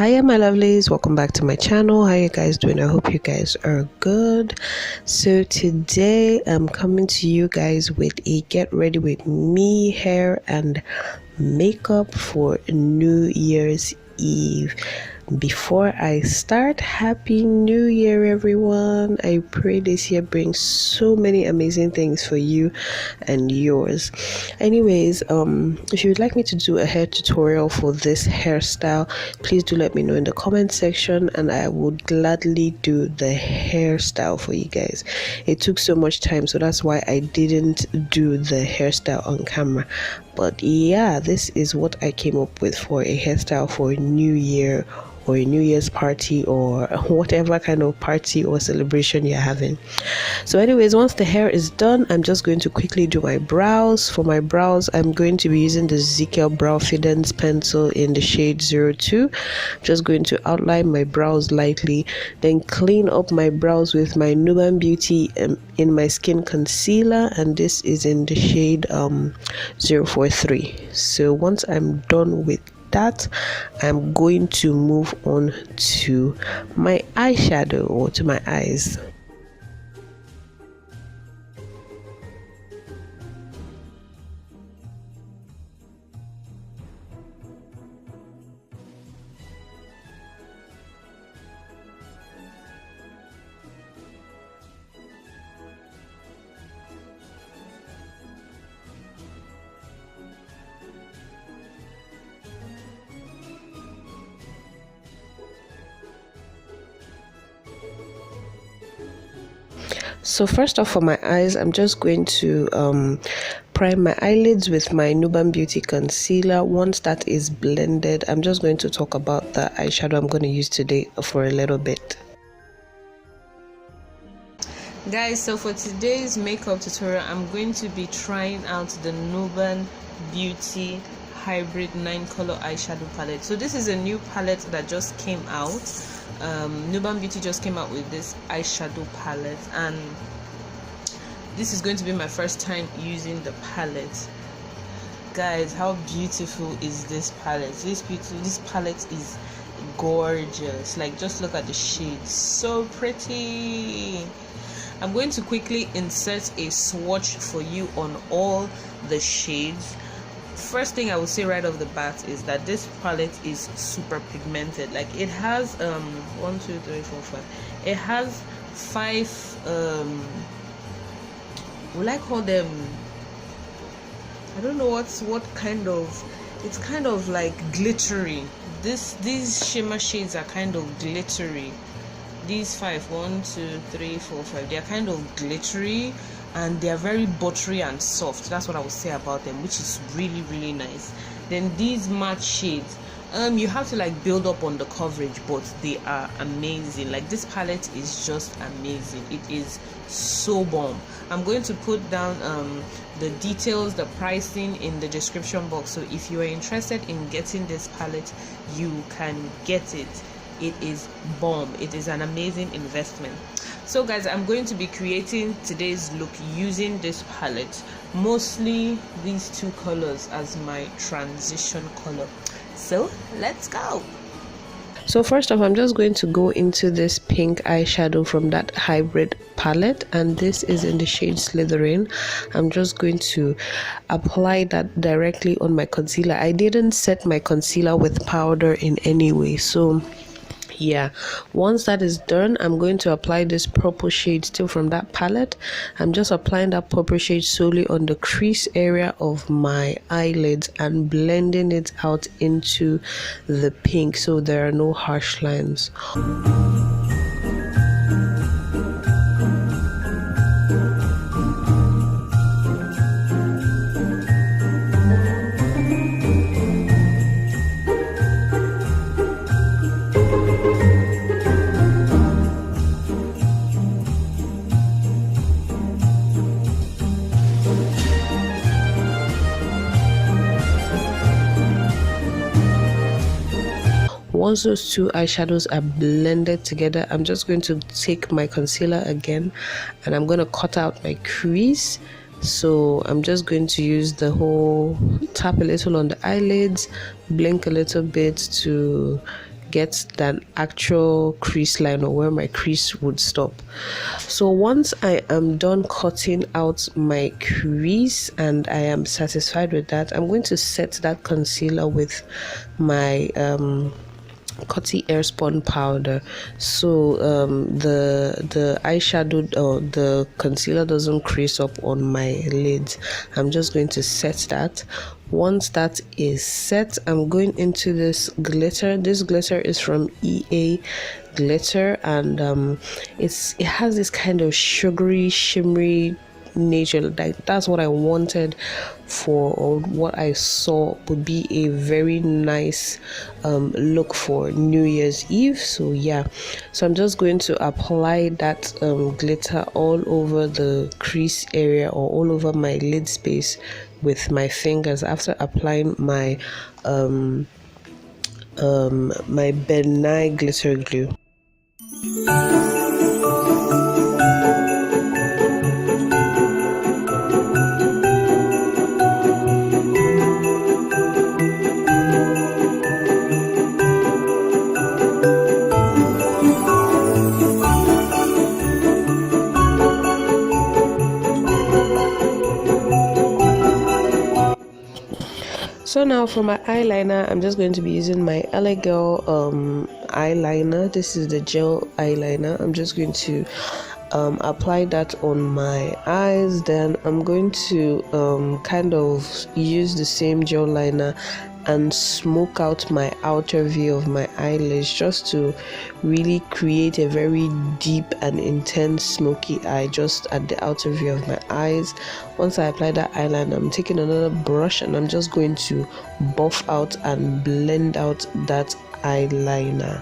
Hiya my lovelies, welcome back to my channel. How you guys doing? I hope you guys are good. So today I'm coming to you guys with a get ready with me hair and makeup for New Year's Eve. Before I start, happy new year everyone. I pray this year brings so many amazing things for you and yours. Anyways, if you would like me to do a hair tutorial for this hairstyle, please do let me know in the comment section and I would gladly do the hairstyle for you guys. It took so much time, so that's why I didn't do the hairstyle on camera. But yeah, this is what I came up with for a hairstyle for New Year or a New Year's party or whatever kind of party or celebration you're having. So anyways, once the hair is done, I'm just going to quickly do my brows. For my brows, I'm going to be using the Zickel Brow Fidance pencil in the shade 02. I'm just going to outline my brows lightly, then clean up my brows with my Grwm Beauty in my skin concealer, and this is in the shade 043. So once I'm done with that, I'm going to move on to my eyeshadow or to my eyes. So first off, for my eyes, I'm just going to prime my eyelids with my Grwm Beauty concealer. Once that is blended, I'm just going to talk about the eyeshadow I'm going to use today for a little bit. Guys, so for today's makeup tutorial, I'm going to be trying out the Grwm Beauty Hybrid 9 color eyeshadow palette. So this is a new palette that just came out. Grwm Beauty just came out with this eyeshadow palette, and this is going to be my first time using the palette. Guys, how beautiful is this palette? This palette is gorgeous. Like, just look at the shades, so pretty. I'm going to quickly insert a swatch for you on all the shades. First thing I will say right off the bat is that this palette is super pigmented. Like, it has 1 2 3 4 5, it has 5 will I call them, I don't know what kind of, it's kind of like glittery. These shimmer shades are kind of glittery. These 5, 1 2 3 4 5, they are kind of glittery and they are very buttery and soft. That's what I would say about them, which is really, really nice. Then these matte shades, you have to like build up on the coverage, but they are amazing. Like, this palette is just amazing. It is so bomb. I'm going to put down the details, the pricing in the description box, so if you are interested in getting this palette, you can get it. It is bomb. It is an amazing investment. So guys, I'm going to be creating today's look using this palette, mostly these two colors as my transition color. So let's go. So first off, I'm just going to go into this pink eyeshadow from that hybrid palette, and this is in the shade Slytherin. I'm just going to apply that directly on my concealer. I didn't set my concealer with powder in any way, so yeah, once that is done, I'm going to apply this purple shade still from that palette. I'm just applying that purple shade solely on the crease area of my eyelids and blending it out into the pink so there are no harsh lines. Once those two eyeshadows are blended together, I'm just going to take my concealer again and I'm going to cut out my crease So I'm just going to use the whole, tap a little on the eyelids, blink a little bit to get that actual crease line, or where my crease would stop. So once I am done cutting out my crease and I am satisfied with that, I'm going to set that concealer with my Coty Airspun powder, so the eyeshadow or the concealer doesn't crease up on my lids. I'm just going to set that. Once that is set, I'm going into this glitter. This glitter is from EA Glitter, and it has this kind of sugary, shimmery nature. That's what I wanted for, or what I saw would be a very nice look for New Year's Eve. So yeah, so I'm just going to apply that glitter all over the crease area, or all over my lid space with my fingers, after applying my my Ben Nye glitter glue. So now for my eyeliner, I'm just going to be using my LA Girl eyeliner. This is the gel eyeliner. I'm just going to apply that on my eyes. Then I'm going to kind of use the same gel liner and smoke out my outer view of my eyelids, just to really create a very deep and intense smoky eye just at the outer view of my eyes. Once I apply that eyeliner, I'm taking another brush and I'm just going to buff out and blend out that eyeliner.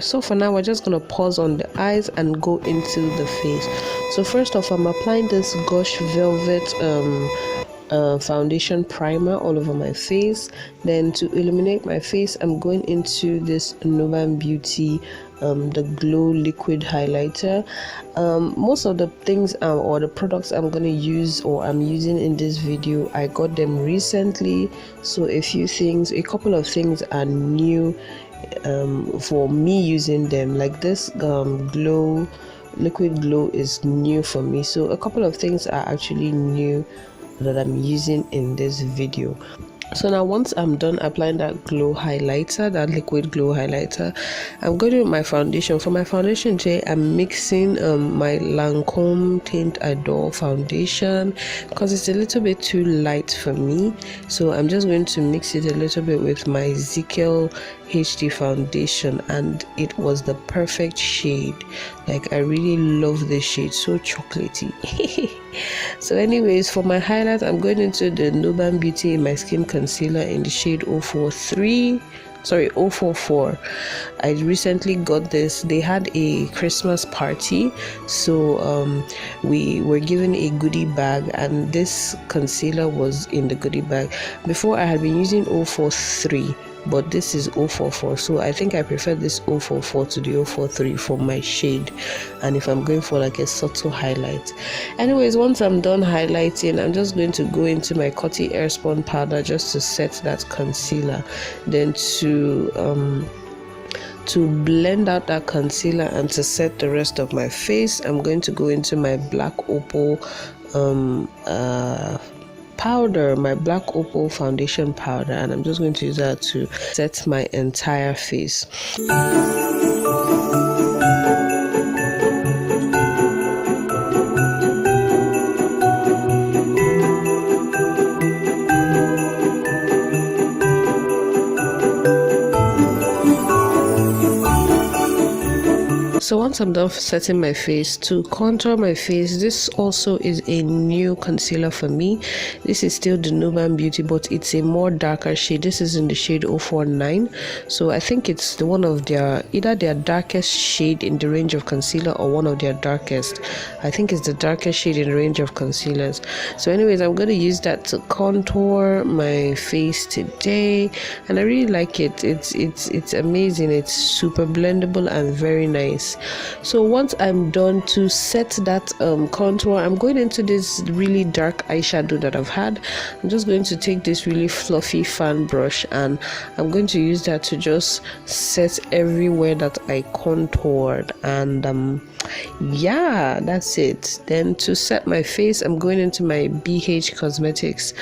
So for now, we're just going to pause on the eyes and go into the face. So first off, I'm applying this Gush Velvet foundation primer all over my face. Then to illuminate my face, I'm going into this Grwm Beauty the Glow liquid highlighter. Most of the things or the products I'm going to use, or I'm using in this video, I got them recently. So a couple of things are new for me using them. Like this liquid glow is new for me, so a couple of things are actually new that I'm using in this video. So now once I'm done applying that glow highlighter, that liquid glow highlighter, I'm going to do my foundation. For my foundation today, I'm mixing my Lancome Teint Adore foundation because it's a little bit too light for me. So I'm just going to mix it a little bit with my Ezekiel HD foundation, and it was the perfect shade. Like, I really love this shade, so chocolatey. So anyways, for my highlight, I'm going into the Grwm Beauty My Skin concealer in the shade 044. I recently got this. They had a Christmas party, so we were given a goodie bag, and this concealer was in the goodie bag. Before, I had been using 043, but this is 044, so I think I prefer this 044 to the 043 for my shade, and if I'm going for like a subtle highlight. Anyways, once I'm done highlighting, I'm just going to go into my Coty Airspun powder just to set that concealer, then to blend out that concealer and to set the rest of my face. I'm going to go into my black opal powder, my black opal foundation powder, and I'm just going to use that to set my entire face. So once I'm done setting my face, to contour my face, this also is a new concealer for me. This is still the Grwm Beauty, but it's a more darker shade. This is in the shade 049. So I think it's one of either their darkest shade in the range of concealer, or one of their darkest. I think it's the darkest shade in the range of concealers. So anyways, I'm going to use that to contour my face today, and I really like it. It's amazing. It's super blendable and very nice. So once I'm done to set that contour, I'm going into this really dark eyeshadow that I've had. I'm just going to take this really fluffy fan brush and I'm going to use that to just set everywhere that I contoured, and yeah, that's it. Then to set my face, I'm going into my BH Cosmetics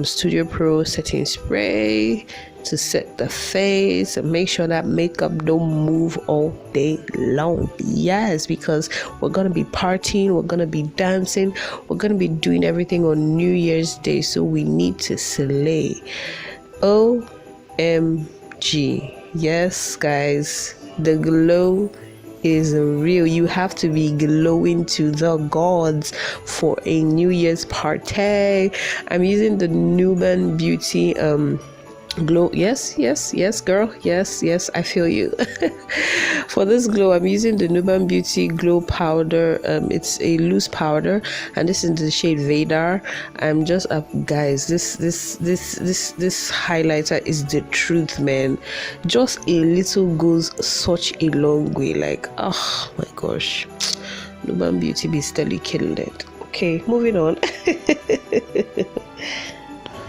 Studio Pro setting spray to set the face and make sure that makeup don't move all day long. Yes, because we're gonna be partying, we're gonna be dancing, we're gonna be doing everything on New Year's Day, so we need to slay. OMG. Yes, guys, the glow is real. You have to be glowing to the gods for a New Year's party. I'm using the Nuban Beauty glow. Yes, girl. Yes, I feel you. For this glow, I'm using the Nuban Beauty glow powder. It's a loose powder, and this is the shade Vadar. I'm just up, guys. This highlighter is the truth, man. Just a little goes such a long way. Like, oh my gosh, Nuban Beauty be steadily killing it. Okay, moving on.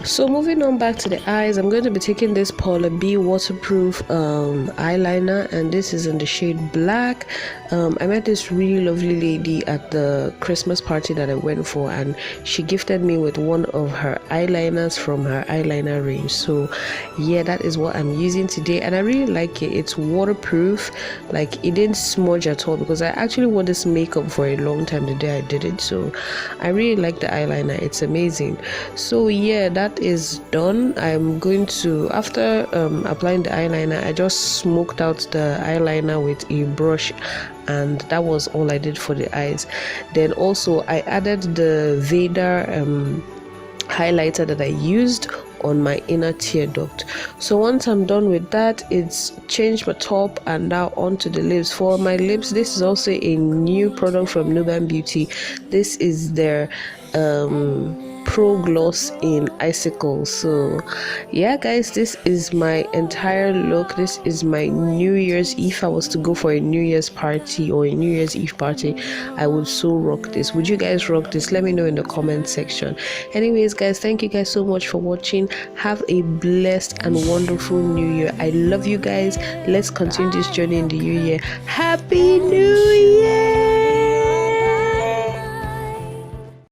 So moving on back to the eyes, I'm going to be taking this Paula B waterproof eyeliner, and this is in the shade black. I met this really lovely lady at the Christmas party that I went for, and she gifted me with one of her eyeliners from her eyeliner range. So yeah, that is what I'm using today, and I really like it. It's waterproof, like it didn't smudge at all, because I actually wore this makeup for a long time the day I did it. So I really like the eyeliner, it's amazing. So yeah, that is done. I'm going to, after applying the eyeliner, I just smoked out the eyeliner with a brush, and that was all I did for the eyes. Then also I added the Vadar highlighter that I used on my inner tear duct. So once I'm done with that, it's changed my top and now onto the lips. For my lips, this is also a new product from Nuban Beauty. This is their Pro Gloss in Icicle. So yeah, guys, this is my entire look. This is my New Year's. If I was to go for a New Year's party or a New Year's Eve party, I would so rock this. Would you guys rock this? Let me know in the comment section. Anyways, guys, thank you guys so much for watching. Have a blessed and wonderful new year. I love you guys. Let's continue this journey in the new year. Happy New Year.